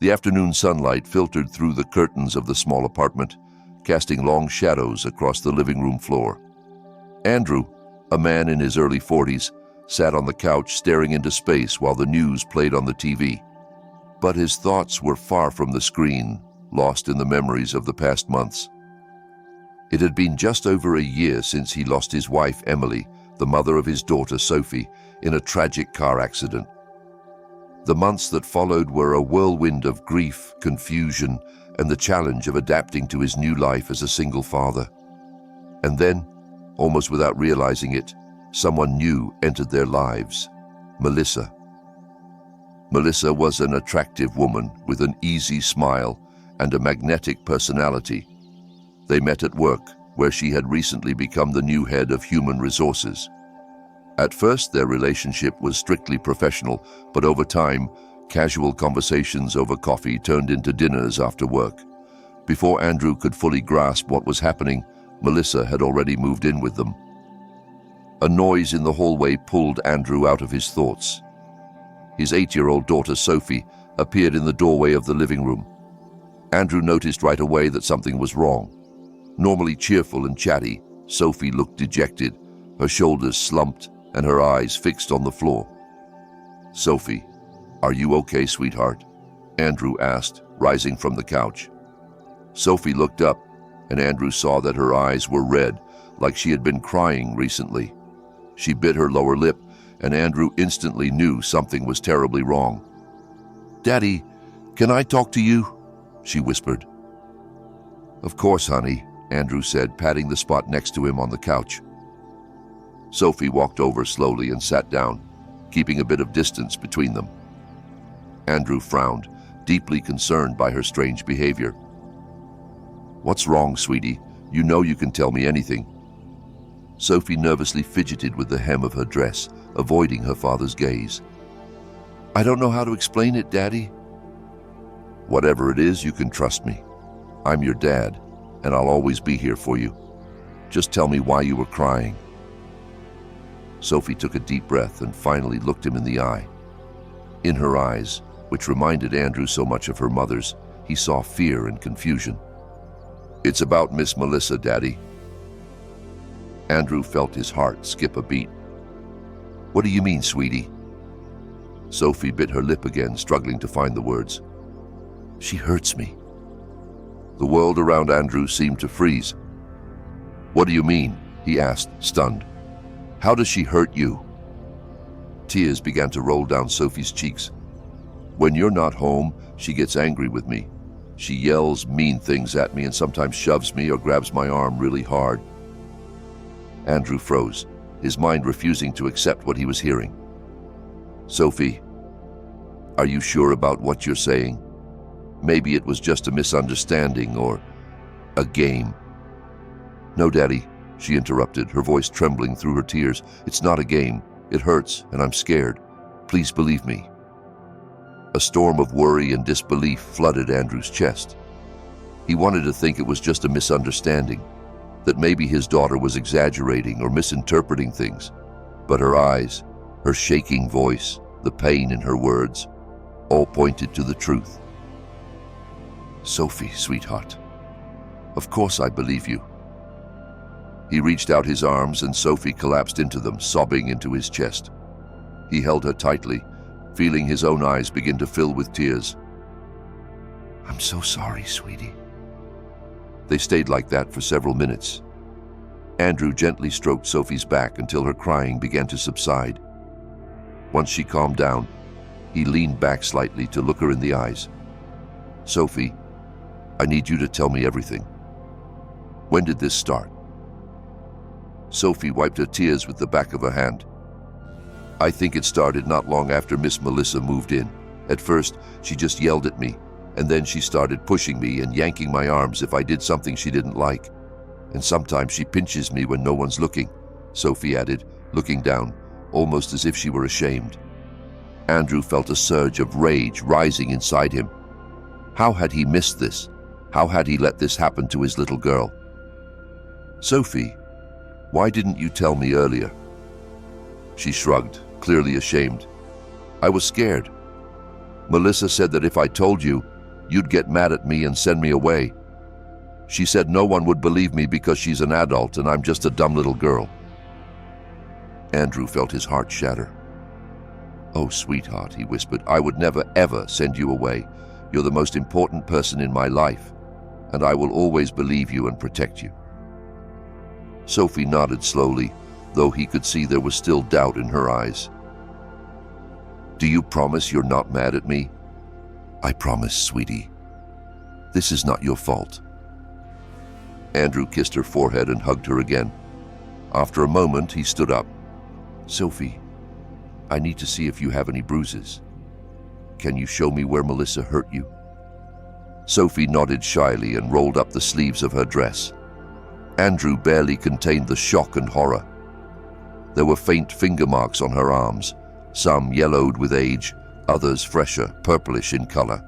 The afternoon sunlight filtered through the curtains of the small apartment, casting long shadows across the living room floor. Andrew, a man in his early 40s, sat on the couch staring into space while the news played on the TV. But his thoughts were far from the screen, lost in the memories of the past months. It had been just over a year since he lost his wife, Emily, the mother of his daughter, Sophie, in a tragic car accident. The months that followed were a whirlwind of grief, confusion, and the challenge of adapting to his new life as a single father. And then, almost without realizing it, someone new entered their lives: Melissa. Melissa was an attractive woman with an easy smile and a magnetic personality. They met at work, where she had recently become the new head of human resources. At first, their relationship was strictly professional, but over time, casual conversations over coffee turned into dinners after work. Before Andrew could fully grasp what was happening, Melissa had already moved in with them. A noise in the hallway pulled Andrew out of his thoughts. His 8-year-old daughter, Sophie, appeared in the doorway of the living room. Andrew noticed right away that something was wrong. Normally cheerful and chatty, Sophie looked dejected, her shoulders slumped and her eyes fixed on the floor. "Sophie, are you okay, sweetheart?" Andrew asked, rising from the couch. Sophie looked up, and Andrew saw that her eyes were red, like she had been crying recently. She bit her lower lip, and Andrew instantly knew something was terribly wrong. "Daddy, can I talk to you?" she whispered. "Of course, honey," Andrew said, patting the spot next to him on the couch. Sophie walked over slowly and sat down, keeping a bit of distance between them. Andrew frowned, deeply concerned by her strange behavior. "What's wrong, sweetie? You know you can tell me anything." Sophie nervously fidgeted with the hem of her dress, avoiding her father's gaze. "I don't know how to explain it, Daddy." "Whatever it is, you can trust me. I'm your dad, and I'll always be here for you. Just tell me why you were crying." Sophie took a deep breath and finally looked him in the eye. In her eyes, which reminded Andrew so much of her mother's, he saw fear and confusion. "It's about Miss Melissa, Daddy." Andrew felt his heart skip a beat. "What do you mean, sweetie?" Sophie bit her lip again, struggling to find the words. "She hurts me." The world around Andrew seemed to freeze. "What do you mean?" he asked, stunned. "How does she hurt you?" Tears began to roll down Sophie's cheeks. "When you're not home, she gets angry with me. She yells mean things at me and sometimes shoves me or grabs my arm really hard." Andrew froze, his mind refusing to accept what he was hearing. "Sophie, are you sure about what you're saying? Maybe it was just a misunderstanding or a game." "No, Daddy," she interrupted, her voice trembling through her tears. "It's not a game. It hurts, and I'm scared. Please believe me." A storm of worry and disbelief flooded Andrew's chest. He wanted to think it was just a misunderstanding, that maybe his daughter was exaggerating or misinterpreting things. But her eyes, her shaking voice, the pain in her words, all pointed to the truth. "Sophie, sweetheart, of course I believe you." He reached out his arms and Sophie collapsed into them, sobbing into his chest. He held her tightly, feeling his own eyes begin to fill with tears. "I'm so sorry, sweetie." They stayed like that for several minutes. Andrew gently stroked Sophie's back until her crying began to subside. Once she calmed down, he leaned back slightly to look her in the eyes. "Sophie, I need you to tell me everything. When did this start?" Sophie wiped her tears with the back of her hand. "I think it started not long after Miss Melissa moved in. At first, she just yelled at me, and then she started pushing me and yanking my arms if I did something she didn't like. And sometimes she pinches me when no one's looking," Sophie added, looking down, almost as if she were ashamed. Andrew felt a surge of rage rising inside him. How had he missed this? How had he let this happen to his little girl? "Sophie, why didn't you tell me earlier?" She shrugged, clearly ashamed. "I was scared." Melissa said that if I told you, you'd get mad at me and send me away. She said no one would believe me because she's an adult and I'm just a dumb little girl. Andrew felt his heart shatter. "Oh, sweetheart," he whispered, "I would never, ever send you away. You're the most important person in my life, and I will always believe you and protect you." Sophie nodded slowly, though he could see there was still doubt in her eyes. "Do you promise you're not mad at me?" "I promise, sweetie. This is not your fault." Andrew kissed her forehead and hugged her again. After a moment, he stood up. "Sophie, I need to see if you have any bruises. Can you show me where Melissa hurt you?" Sophie nodded shyly and rolled up the sleeves of her dress. Andrew barely contained the shock and horror. There were faint finger marks on her arms, some yellowed with age, others fresher, purplish in color.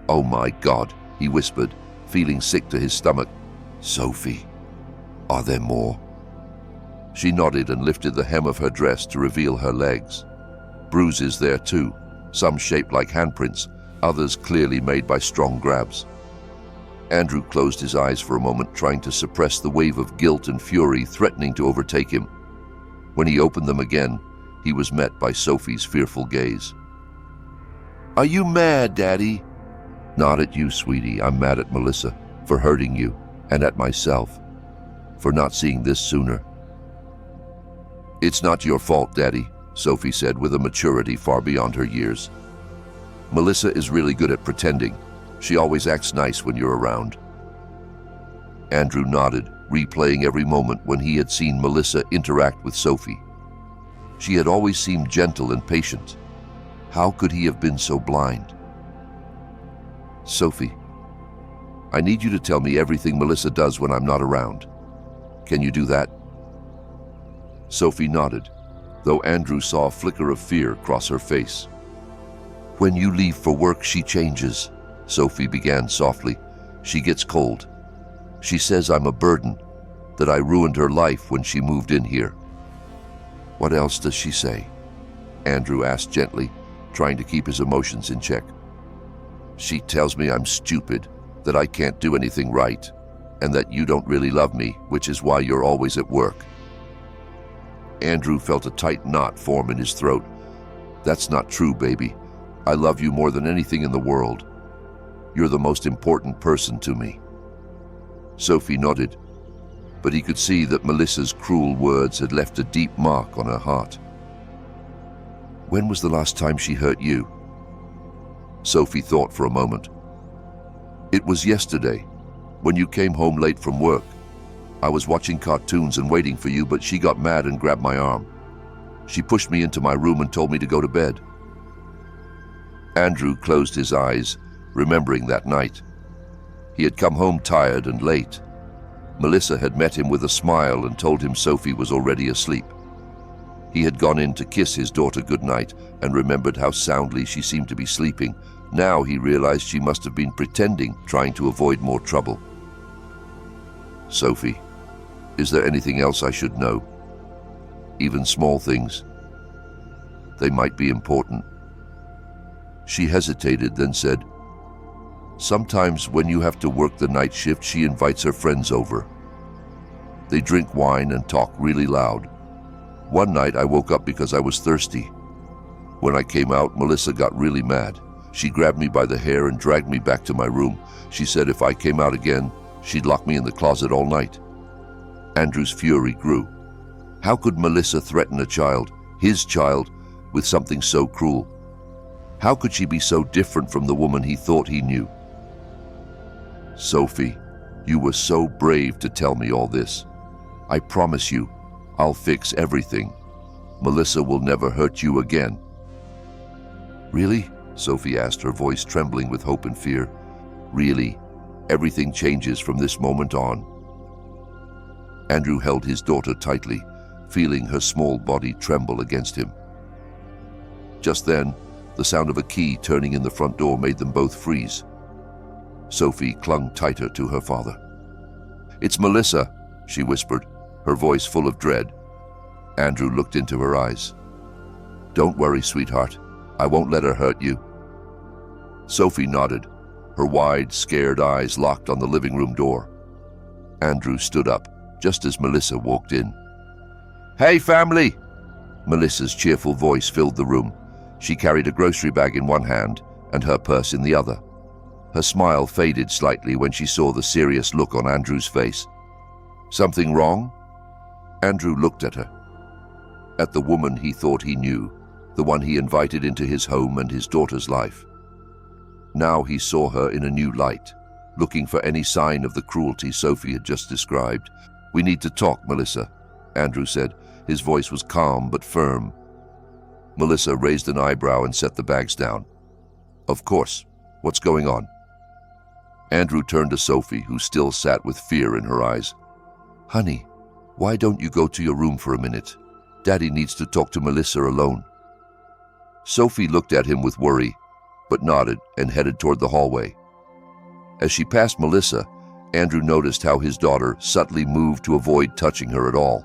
"Oh my God," he whispered, feeling sick to his stomach. "Sophie, are there more?" She nodded and lifted the hem of her dress to reveal her legs. Bruises there too, some shaped like handprints, others clearly made by strong grabs. Andrew closed his eyes for a moment, trying to suppress the wave of guilt and fury threatening to overtake him. When he opened them again, he was met by Sophie's fearful gaze. "Are you mad, Daddy?" "Not at you, sweetie. I'm mad at Melissa for hurting you, and at myself for not seeing this sooner." "It's not your fault, Daddy," Sophie said with a maturity far beyond her years. "Melissa is really good at pretending. She always acts nice when you're around." Andrew nodded, replaying every moment when he had seen Melissa interact with Sophie. She had always seemed gentle and patient. How could he have been so blind? "Sophie, I need you to tell me everything Melissa does when I'm not around. Can you do that?" Sophie nodded, though Andrew saw a flicker of fear cross her face. "When you leave for work, she changes," Sophie began softly. "She gets cold. She says I'm a burden, that I ruined her life when she moved in here." "What else does she say?" Andrew asked gently, trying to keep his emotions in check. "She tells me I'm stupid, that I can't do anything right, and that you don't really love me, which is why you're always at work." Andrew felt a tight knot form in his throat. "That's not true, baby. I love you more than anything in the world. You're the most important person to me." Sophie nodded, but he could see that Melissa's cruel words had left a deep mark on her heart. "When was the last time she hurt you?" Sophie thought for a moment. "It was yesterday, when you came home late from work. I was watching cartoons and waiting for you, but she got mad and grabbed my arm. She pushed me into my room and told me to go to bed." Andrew closed his eyes, remembering that night. He had come home tired and late. Melissa had met him with a smile and told him Sophie was already asleep. He had gone in to kiss his daughter goodnight and remembered how soundly she seemed to be sleeping. Now he realized she must have been pretending, trying to avoid more trouble. "Sophie, is there anything else I should know? Even small things? They might be important." She hesitated, then said, "Sometimes when you have to work the night shift, she invites her friends over. They drink wine and talk really loud. One night I woke up because I was thirsty. When I came out, Melissa got really mad. She grabbed me by the hair and dragged me back to my room. She said if I came out again, she'd lock me in the closet all night." Andrew's fury grew. How could Melissa threaten a child, his child, with something so cruel? How could she be so different from the woman he thought he knew? "Sophie, you were so brave to tell me all this. I promise you, I'll fix everything. Melissa will never hurt you again." "Really?" Sophie asked, her voice trembling with hope and fear. "Really? Everything changes from this moment on." Andrew held his daughter tightly, feeling her small body tremble against him. Just then, the sound of a key turning in the front door made them both freeze. Sophie clung tighter to her father. "It's Melissa," she whispered, her voice full of dread. Andrew looked into her eyes. "Don't worry, sweetheart. I won't let her hurt you. Sophie nodded, her wide, scared eyes locked on the living room door. Andrew stood up, just as Melissa walked in. "Hey, family!" Melissa's cheerful voice filled the room. She carried a grocery bag in one hand and her purse in the other. Her smile faded slightly when she saw the serious look on Andrew's face. "Something wrong?" Andrew looked at her. At the woman he thought he knew, the one he invited into his home and his daughter's life. Now he saw her in a new light, looking for any sign of the cruelty Sophie had just described. "We need to talk, Melissa," Andrew said. His voice was calm but firm. Melissa raised an eyebrow and set the bags down. "Of course. What's going on?" Andrew turned to Sophie, who still sat with fear in her eyes. "Honey, why don't you go to your room for a minute? Daddy needs to talk to Melissa alone." Sophie looked at him with worry, but nodded and headed toward the hallway. As she passed Melissa, Andrew noticed how his daughter subtly moved to avoid touching her at all.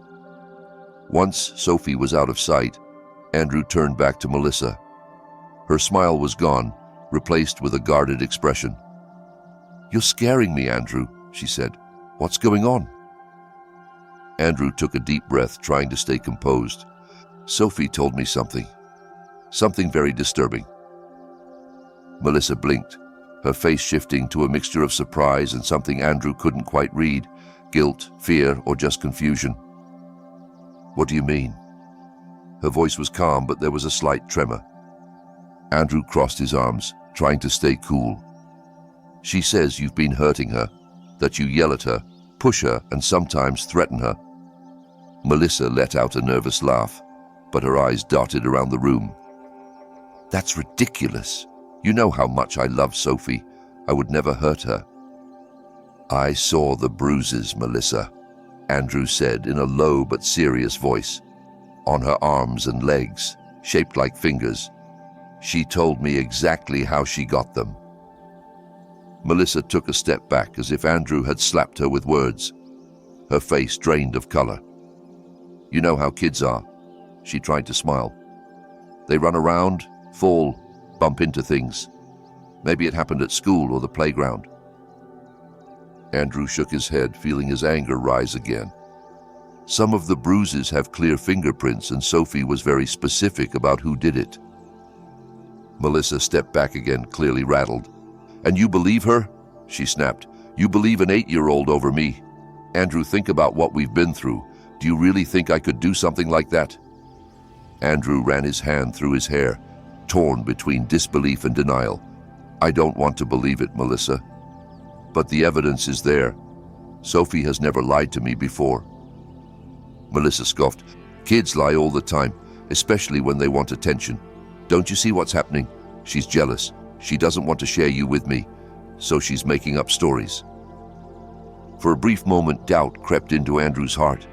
Once Sophie was out of sight, Andrew turned back to Melissa. Her smile was gone, replaced with a guarded expression. "You're scaring me, Andrew," she said. "What's going on?" Andrew took a deep breath, trying to stay composed. "Sophie told me something very disturbing." Melissa blinked, her face shifting to a mixture of surprise and something Andrew couldn't quite read, guilt, fear, or just confusion. "What do you mean?" Her voice was calm, but there was a slight tremor. Andrew crossed his arms, trying to stay cool. "She says you've been hurting her, that you yell at her, push her, and sometimes threaten her." Melissa let out a nervous laugh, but her eyes darted around the room. "That's ridiculous. You know how much I love Sophie. I would never hurt her." "I saw the bruises, Melissa," Andrew said in a low but serious voice. "On her arms and legs, shaped like fingers. She told me exactly how she got them." Melissa took a step back as if Andrew had slapped her with words. Her face drained of color. "You know how kids are." She tried to smile. "They run around, fall, bump into things. Maybe it happened at school or the playground." Andrew shook his head, feeling his anger rise again. "Some of the bruises have clear fingerprints, and Sophie was very specific about who did it." Melissa stepped back again, clearly rattled. "And you believe her?" she snapped. "You believe an 8-year-old over me? Andrew, think about what we've been through. Do you really think I could do something like that?" Andrew ran his hand through his hair, torn between disbelief and denial. "I don't want to believe it, Melissa. But the evidence is there. Sophie has never lied to me before." Melissa scoffed. "Kids lie all the time, especially when they want attention. Don't you see what's happening? She's jealous. She doesn't want to share you with me, so she's making up stories." For a brief moment, doubt crept into Andrew's heart.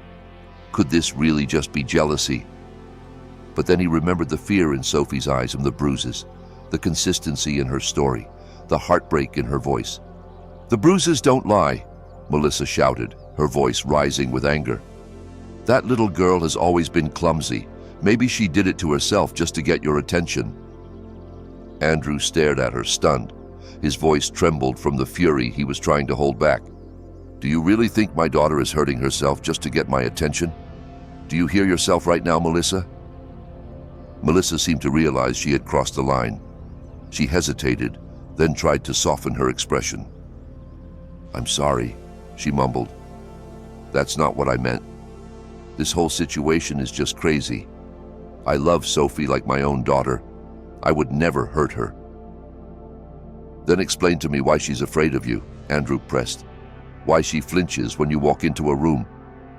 Could this really just be jealousy? But then he remembered the fear in Sophie's eyes and the bruises, the consistency in her story, the heartbreak in her voice. "The bruises don't lie," Melissa shouted, her voice rising with anger. "That little girl has always been clumsy. Maybe she did it to herself just to get your attention." Andrew stared at her, stunned. His voice trembled from the fury he was trying to hold back. "Do you really think my daughter is hurting herself just to get my attention? Do you hear yourself right now, Melissa?" Melissa seemed to realize she had crossed the line. She hesitated, then tried to soften her expression. "I'm sorry," she mumbled. "That's not what I meant. This whole situation is just crazy. I love Sophie like my own daughter. I would never hurt her." "Then explain to me why she's afraid of you," Andrew pressed. "Why she flinches when you walk into a room.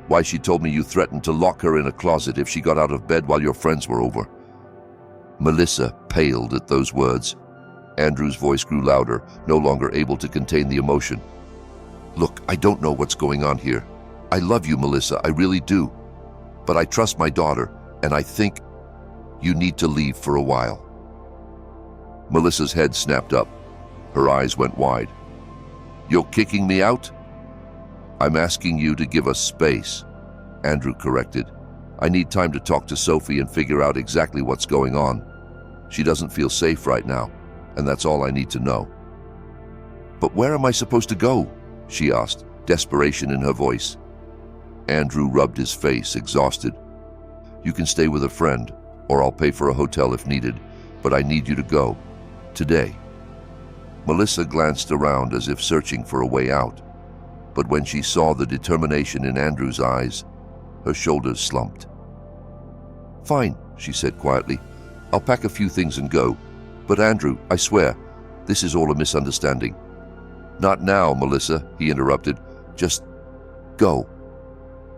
Why she told me you threatened to lock her in a closet if she got out of bed while your friends were over." Melissa paled at those words. Andrew's voice grew louder, no longer able to contain the emotion. "Look, I don't know what's going on here. I love you, Melissa, I really do. But I trust my daughter, and I think you need to leave for a while." Melissa's head snapped up. Her eyes went wide. "You're kicking me out?" "I'm asking you to give us space," Andrew corrected. "I need time to talk to Sophie and figure out exactly what's going on. She doesn't feel safe right now, and that's all I need to know." "But where am I supposed to go?" she asked, desperation in her voice. Andrew rubbed his face, exhausted. "You can stay with a friend, or I'll pay for a hotel if needed, but I need you to go. Today." Melissa glanced around as if searching for a way out, but when she saw the determination in Andrew's eyes, her shoulders slumped. "Fine," she said quietly. "I'll pack a few things and go. But Andrew, I swear, this is all a misunderstanding." "Not now, Melissa," he interrupted. "Just go."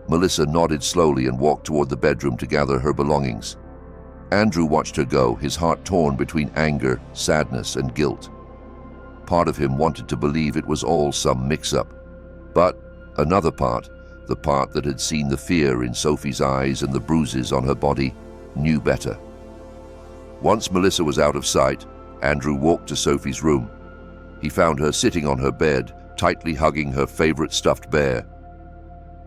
Melissa nodded slowly and walked toward the bedroom to gather her belongings. Andrew watched her go, his heart torn between anger, sadness, and guilt. Part of him wanted to believe it was all some mix-up, but another part, the part that had seen the fear in Sophie's eyes and the bruises on her body, knew better. Once Melissa was out of sight, Andrew walked to Sophie's room. He found her sitting on her bed, tightly hugging her favorite stuffed bear.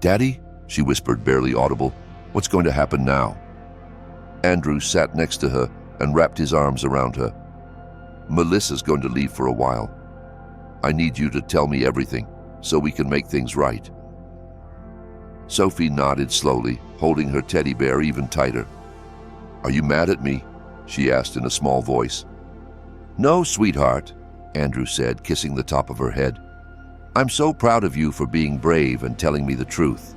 "Daddy?" she whispered, barely audible. "What's going to happen now?" Andrew sat next to her and wrapped his arms around her. "Melissa's going to leave for a while. I need you to tell me everything, so we can make things right." Sophie nodded slowly, holding her teddy bear even tighter. "Are you mad at me?" she asked in a small voice. "No, sweetheart," Andrew said, kissing the top of her head. "I'm so proud of you for being brave and telling me the truth.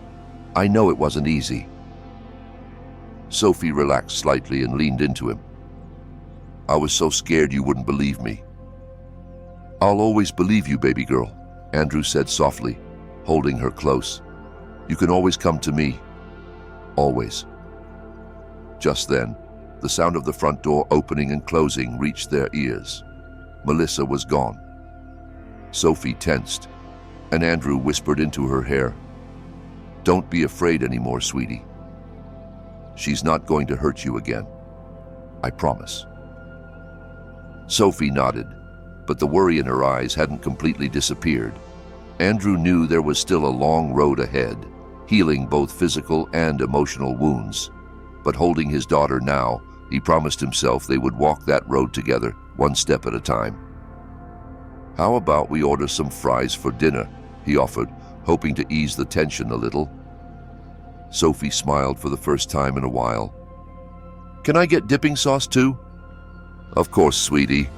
I know it wasn't easy." Sophie relaxed slightly and leaned into him. "I was so scared you wouldn't believe me." "I'll always believe you, baby girl," Andrew said softly, holding her close. "You can always come to me. Always." Just then, the sound of the front door opening and closing reached their ears. Melissa was gone. Sophie tensed, and Andrew whispered into her hair, "Don't be afraid anymore, sweetie. She's not going to hurt you again. I promise." Sophie nodded, but the worry in her eyes hadn't completely disappeared. Andrew knew there was still a long road ahead, healing both physical and emotional wounds. But holding his daughter now, he promised himself they would walk that road together, one step at a time. "How about we order some fries for dinner?" he offered, hoping to ease the tension a little. Sophie smiled for the first time in a while. "Can I get dipping sauce too?" "Of course, sweetie,"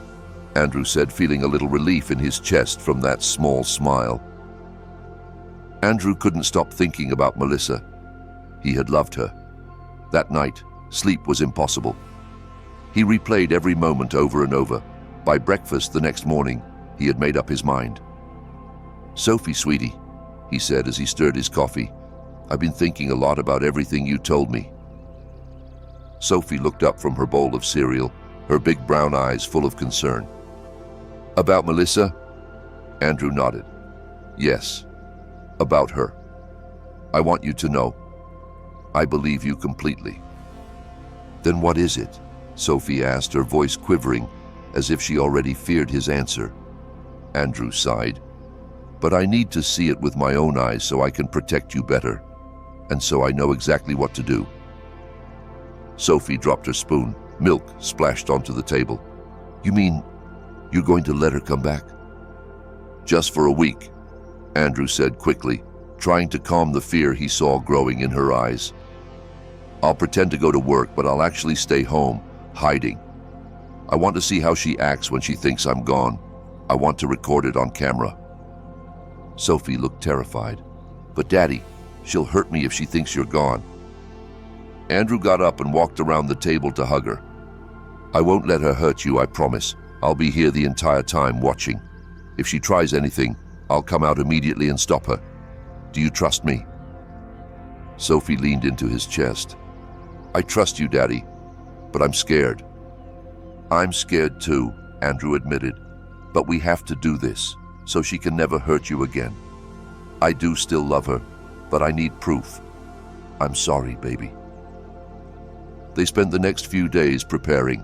Andrew said, feeling a little relief in his chest from that small smile. Andrew couldn't stop thinking about Melissa. He had loved her. That night, sleep was impossible. He replayed every moment over and over. By breakfast the next morning, he had made up his mind. "Sophie, sweetie," he said as he stirred his coffee, "I've been thinking a lot about everything you told me." Sophie looked up from her bowl of cereal, her big brown eyes full of concern. "About Melissa?" Andrew nodded. "Yes, about her. I want you to know. I believe you completely." "Then what is it?" Sophie asked, her voice quivering, as if she already feared his answer. Andrew sighed. "But I need to see it with my own eyes so I can protect you better, and so I know exactly what to do." Sophie dropped her spoon. Milk splashed onto the table. "You mean you're going to let her come back?" "Just for a week," Andrew said quickly, trying to calm the fear he saw growing in her eyes. "I'll pretend to go to work, but I'll actually stay home, hiding. I want to see how she acts when she thinks I'm gone. I want to record it on camera." Sophie looked terrified. "But Daddy, she'll hurt me if she thinks you're gone." Andrew got up and walked around the table to hug her. "I won't let her hurt you, I promise. I'll be here the entire time watching. If she tries anything, I'll come out immediately and stop her. Do you trust me?" Sophie leaned into his chest. "I trust you, Daddy, but I'm scared." "I'm scared too," Andrew admitted. "But we have to do this, so she can never hurt you again. I do still love her, but I need proof. I'm sorry, baby." They spent the next few days preparing.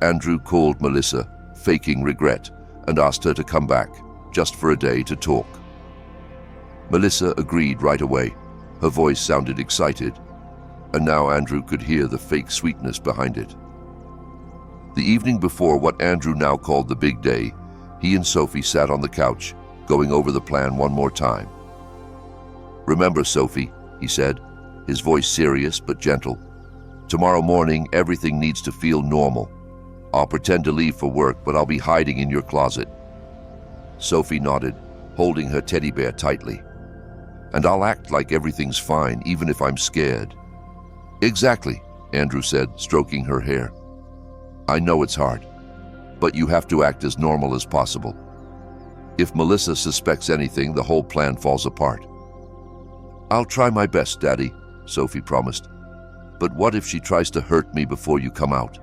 Andrew called Melissa, faking regret, and asked her to come back, just for a day to talk. Melissa agreed right away. Her voice sounded excited, and now Andrew could hear the fake sweetness behind it. The evening before what Andrew now called the big day, he and Sophie sat on the couch, going over the plan one more time. "Remember, Sophie," he said, his voice serious but gentle. "Tomorrow morning, everything needs to feel normal. I'll pretend to leave for work, but I'll be hiding in your closet." Sophie nodded, holding her teddy bear tightly. "And I'll act like everything's fine, even if I'm scared." "Exactly," Andrew said, stroking her hair. "I know it's hard, but you have to act as normal as possible. If Melissa suspects anything, the whole plan falls apart." "I'll try my best, Daddy," Sophie promised. "But what if she tries to hurt me before you come out?"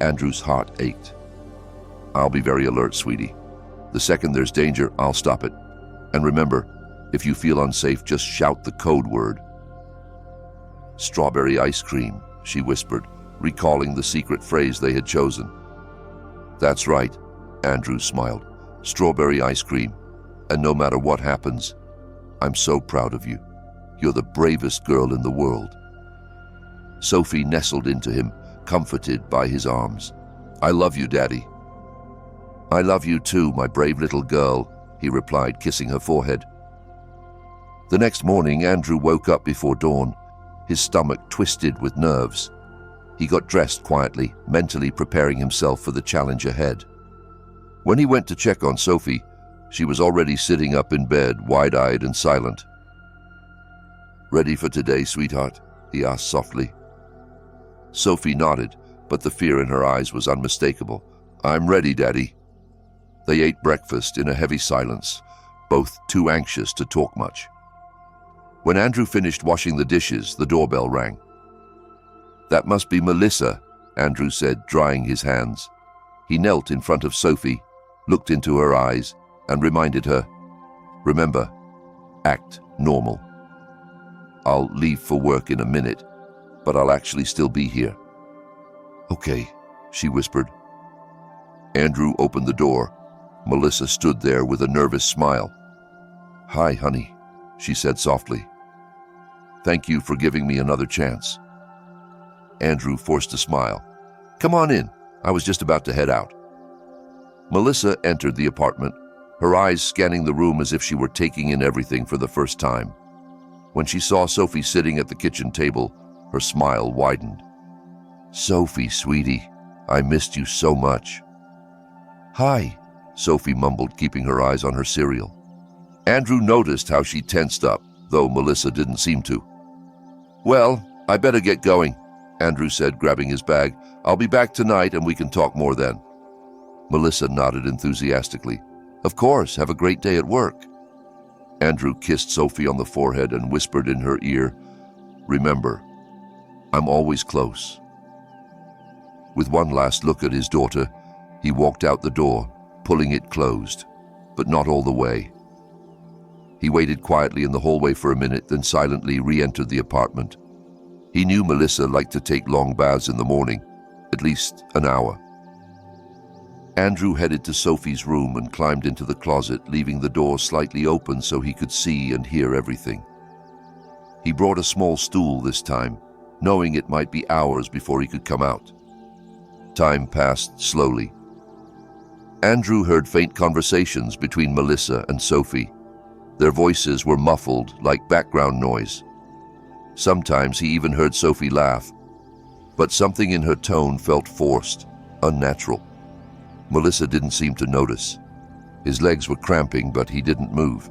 Andrew's heart ached. "I'll be very alert, sweetie. The second there's danger, I'll stop it. And remember, if you feel unsafe, just shout the code word." "Strawberry ice cream," she whispered, recalling the secret phrase they had chosen. "That's right," Andrew smiled. "Strawberry ice cream. And no matter what happens, I'm so proud of you. You're the bravest girl in the world." Sophie nestled into him, comforted by his arms. "I love you, Daddy." "I love you too, my brave little girl," he replied, kissing her forehead. The next morning, Andrew woke up before dawn, his stomach twisted with nerves. He got dressed quietly, mentally preparing himself for the challenge ahead. When he went to check on Sophie, she was already sitting up in bed, wide-eyed and silent. "Ready for today, sweetheart?" he asked softly. Sophie nodded, but the fear in her eyes was unmistakable. "I'm ready, Daddy." They ate breakfast in a heavy silence, both too anxious to talk much. When Andrew finished washing the dishes, the doorbell rang. "That must be Melissa," Andrew said, drying his hands. He knelt in front of Sophie, looked into her eyes, and reminded her, "Remember, act normal. I'll leave for work in a minute, but I'll actually still be here." "Okay," she whispered. Andrew opened the door. Melissa stood there with a nervous smile. "Hi, honey," she said softly. "Thank you for giving me another chance." Andrew forced a smile. "Come on in. I was just about to head out." Melissa entered the apartment, her eyes scanning the room as if she were taking in everything for the first time. When she saw Sophie sitting at the kitchen table, her smile widened. "Sophie, sweetie, I missed you so much." "Hi," Sophie mumbled, keeping her eyes on her cereal. Andrew noticed how she tensed up, though Melissa didn't seem to. "Well, I better get going," Andrew said, grabbing his bag. "I'll be back tonight and we can talk more then." Melissa nodded enthusiastically. "Of course, have a great day at work." Andrew kissed Sophie on the forehead and whispered in her ear, "Remember, I'm always close." With one last look at his daughter, he walked out the door, pulling it closed, but not all the way. He waited quietly in the hallway for a minute, then silently re-entered the apartment. He knew Melissa liked to take long baths in the morning, at least an hour. Andrew headed to Sophie's room and climbed into the closet, leaving the door slightly open so he could see and hear everything. He brought a small stool this time, knowing it might be hours before he could come out. Time passed slowly. Andrew heard faint conversations between Melissa and Sophie. Their voices were muffled like background noise. Sometimes he even heard Sophie laugh, but something in her tone felt forced, unnatural. Melissa didn't seem to notice. His legs were cramping, but he didn't move.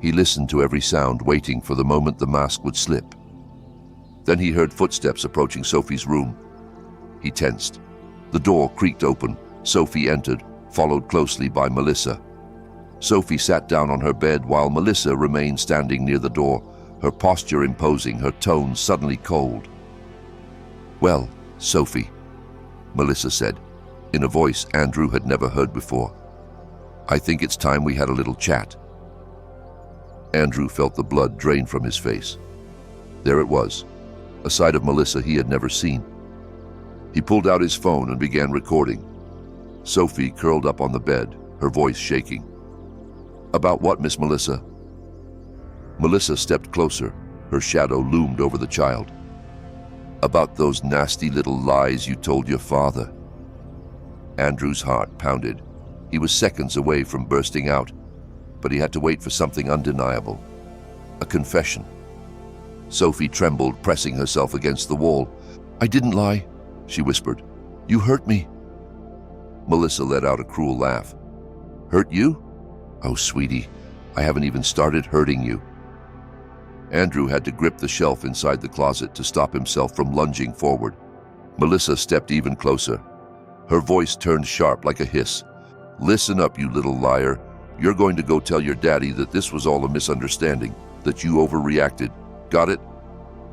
He listened to every sound, waiting for the moment the mask would slip. Then he heard footsteps approaching Sophie's room. He tensed. The door creaked open. Sophie entered, followed closely by Melissa. Sophie sat down on her bed while Melissa remained standing near the door, her posture imposing, her tone suddenly cold. "Well, Sophie," Melissa said, in a voice Andrew had never heard before, "I think it's time we had a little chat." Andrew felt the blood drain from his face. There it was, a side of Melissa he had never seen. He pulled out his phone and began recording. Sophie curled up on the bed, her voice shaking. "About what, Miss Melissa?" Melissa stepped closer. Her shadow loomed over the child. "About those nasty little lies you told your father," Andrew's heart pounded. He was seconds away from bursting out, but he had to wait for something undeniable. A confession. Sophie trembled, pressing herself against the wall. "I didn't lie," she whispered. "You hurt me." Melissa let out a cruel laugh. "Hurt you? Oh, sweetie, I haven't even started hurting you." Andrew had to grip the shelf inside the closet to stop himself from lunging forward. Melissa stepped even closer. Her voice turned sharp like a hiss. "Listen up, you little liar. You're going to go tell your daddy that this was all a misunderstanding, that you overreacted. Got it?"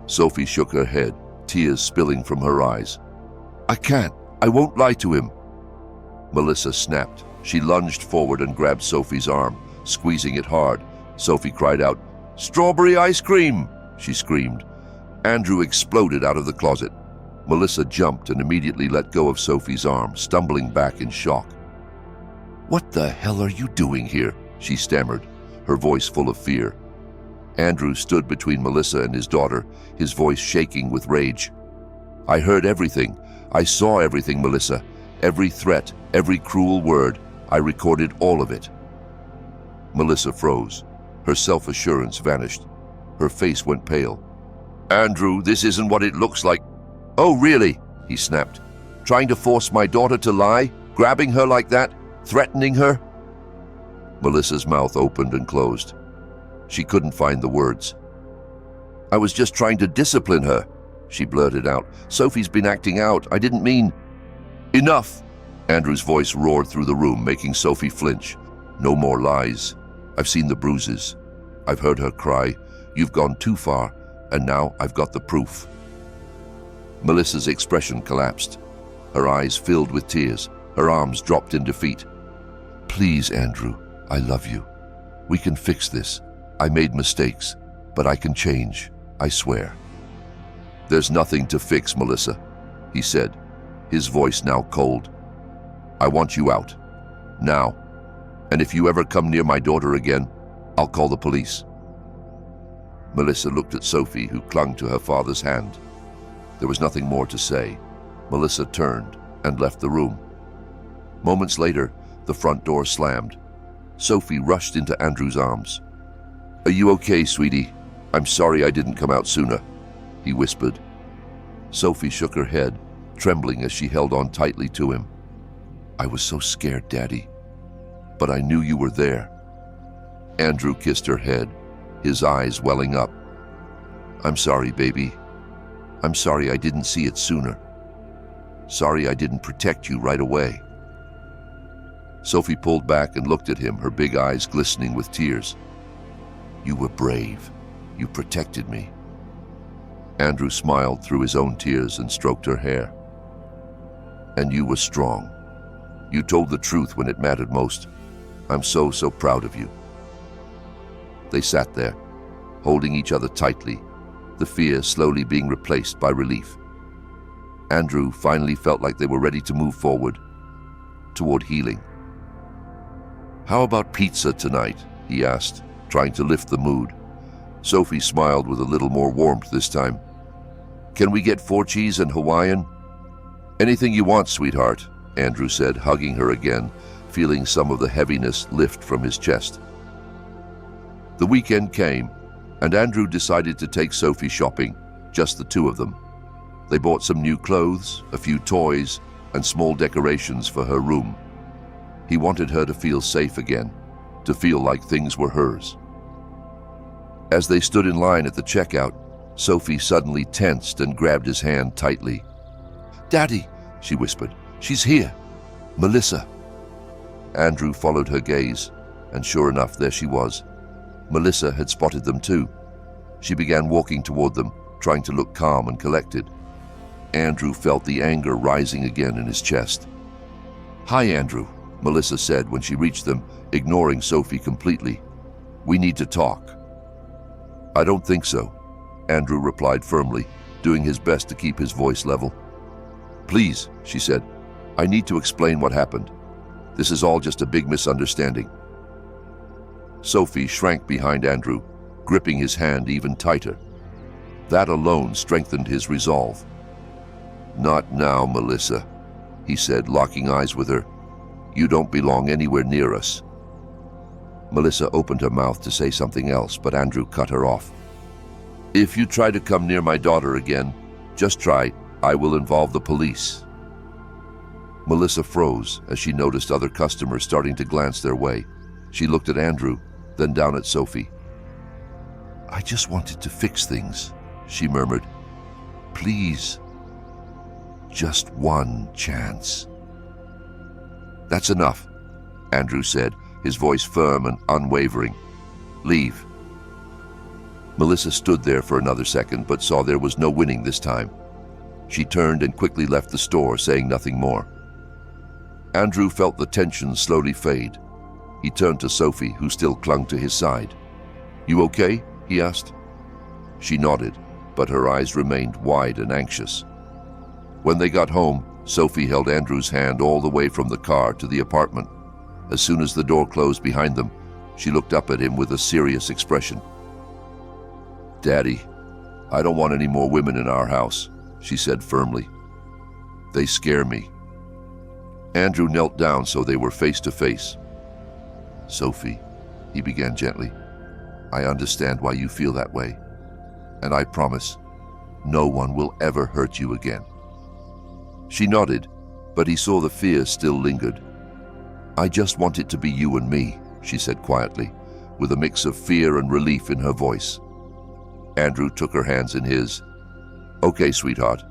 Sophie shook her head, tears spilling from her eyes. "I can't. I won't lie to him." Melissa snapped. She lunged forward and grabbed Sophie's arm, squeezing it hard. Sophie cried out, "Strawberry ice cream!" she screamed. Andrew exploded out of the closet. Melissa jumped and immediately let go of Sophie's arm, stumbling back in shock. "What the hell are you doing here?" she stammered, her voice full of fear. Andrew stood between Melissa and his daughter, his voice shaking with rage. "I heard everything. I saw everything, Melissa. Every threat, every cruel word. I recorded all of it." Melissa froze. Her self-assurance vanished. Her face went pale. "Andrew, this isn't what it looks like." "Oh, really?" he snapped. "Trying to force my daughter to lie? Grabbing her like that? Threatening her?" Melissa's mouth opened and closed. She couldn't find the words. "I was just trying to discipline her," she blurted out. "Sophie's been acting out. I didn't mean—" "Enough!" Andrew's voice roared through the room, making Sophie flinch. "No more lies. I've seen the bruises. I've heard her cry. You've gone too far, and now I've got the proof." Melissa's expression collapsed. Her eyes filled with tears. Her arms dropped in defeat. "Please, Andrew, I love you. We can fix this. I made mistakes, but I can change, I swear." "There's nothing to fix, Melissa," he said, his voice now cold. "I want you out. Now. And if you ever come near my daughter again, I'll call the police." Melissa looked at Sophie, who clung to her father's hand. There was nothing more to say. Melissa turned and left the room. Moments later, the front door slammed. Sophie rushed into Andrew's arms. "Are you okay, sweetie? I'm sorry I didn't come out sooner," he whispered. Sophie shook her head, trembling as she held on tightly to him. "I was so scared, Daddy. But I knew you were there." Andrew kissed her head, his eyes welling up. "I'm sorry, baby. I'm sorry I didn't see it sooner. Sorry I didn't protect you right away." Sophie pulled back and looked at him, her big eyes glistening with tears. "You were brave. You protected me." Andrew smiled through his own tears and stroked her hair. "And you were strong. You told the truth when it mattered most. I'm so proud of you." They sat there, holding each other tightly, the fear slowly being replaced by relief. Andrew finally felt like they were ready to move forward, toward healing. "How about pizza tonight?" he asked, trying to lift the mood. Sophie smiled with a little more warmth this time. "Can we get 4 cheese and Hawaiian?" "Anything you want, sweetheart," Andrew said, hugging her again, feeling some of the heaviness lift from his chest. The weekend came, and Andrew decided to take Sophie shopping, just the two of them. They bought some new clothes, a few toys, and small decorations for her room. He wanted her to feel safe again, to feel like things were hers. As they stood in line at the checkout, Sophie suddenly tensed and grabbed his hand tightly. "Daddy," she whispered, "she's here. Melissa." Andrew followed her gaze, and sure enough, there she was. Melissa had spotted them too. She began walking toward them, trying to look calm and collected. Andrew felt the anger rising again in his chest. "Hi, Andrew," Melissa said when she reached them, ignoring Sophie completely. "We need to talk." "I don't think so," Andrew replied firmly, doing his best to keep his voice level. "Please," she said, "I need to explain what happened. This is all just a big misunderstanding." Sophie shrank behind Andrew, gripping his hand even tighter. That alone strengthened his resolve. "Not now, Melissa. he said, locking eyes with her. "You don't belong anywhere near us." Melissa opened her mouth to say something else, but Andrew cut her off. "If you try to come near my daughter again, just try. I will involve the police." Melissa froze as she noticed other customers starting to glance their way. She looked at Andrew, then down at Sophie. "I just wanted to fix things," she murmured. "Please. Just one chance." "That's enough," Andrew said, his voice firm and unwavering. "Leave." Melissa stood there for another second, but saw there was no winning this time. She turned and quickly left the store, saying nothing more. Andrew felt the tension slowly fade. He turned to Sophie, who still clung to his side. "You okay?" he asked. She nodded, but her eyes remained wide and anxious. When they got home, Sophie held Andrew's hand all the way from the car to the apartment. As soon as the door closed behind them, she looked up at him with a serious expression. "Daddy, I don't want any more women in our house," she said firmly. "They scare me." Andrew knelt down so they were face to face. "Sophie," he began gently, "I understand why you feel that way, and I promise no one will ever hurt you again." She nodded, but he saw the fear still lingered. "I just want it to be you and me," she said quietly, with a mix of fear and relief in her voice. Andrew took her hands in his. "Okay, sweetheart.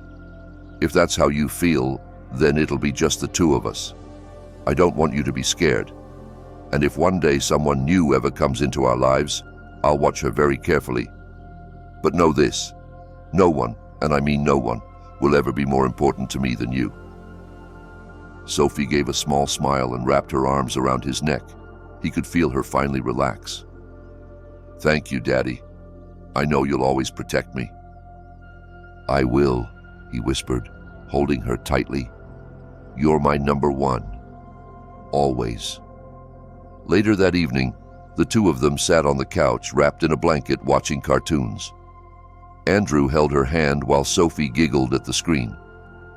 If that's how you feel, then it'll be just the two of us. I don't want you to be scared. And if one day someone new ever comes into our lives, I'll watch her very carefully. But know this, no one, and I mean no one, will ever be more important to me than you." Sophie gave a small smile and wrapped her arms around his neck. He could feel her finally relax. "Thank you, Daddy. I know you'll always protect me." "I will," he whispered, holding her tightly. "You're my number one. Always." Later that evening, the two of them sat on the couch, wrapped in a blanket, watching cartoons. Andrew held her hand while Sophie giggled at the screen.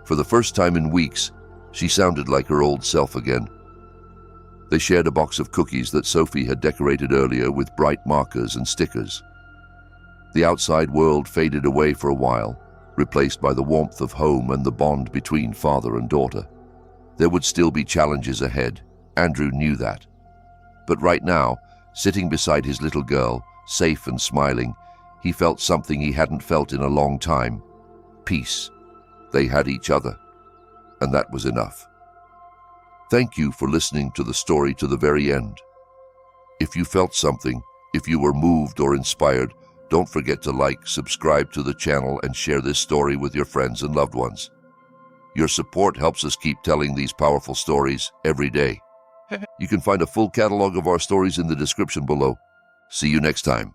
For the first time in weeks, she sounded like her old self again. They shared a box of cookies that Sophie had decorated earlier with bright markers and stickers. The outside world faded away for a while, replaced by the warmth of home and the bond between father and daughter. There would still be challenges ahead. Andrew knew that. But right now, sitting beside his little girl, safe and smiling, he felt something he hadn't felt in a long time. Peace. They had each other, and that was enough. Thank you for listening to the story to the very end. If you felt something, if you were moved or inspired, don't forget to like, subscribe to the channel, and share this story with your friends and loved ones. Your support helps us keep telling these powerful stories every day. You can find a full catalog of our stories in the description below. See you next time.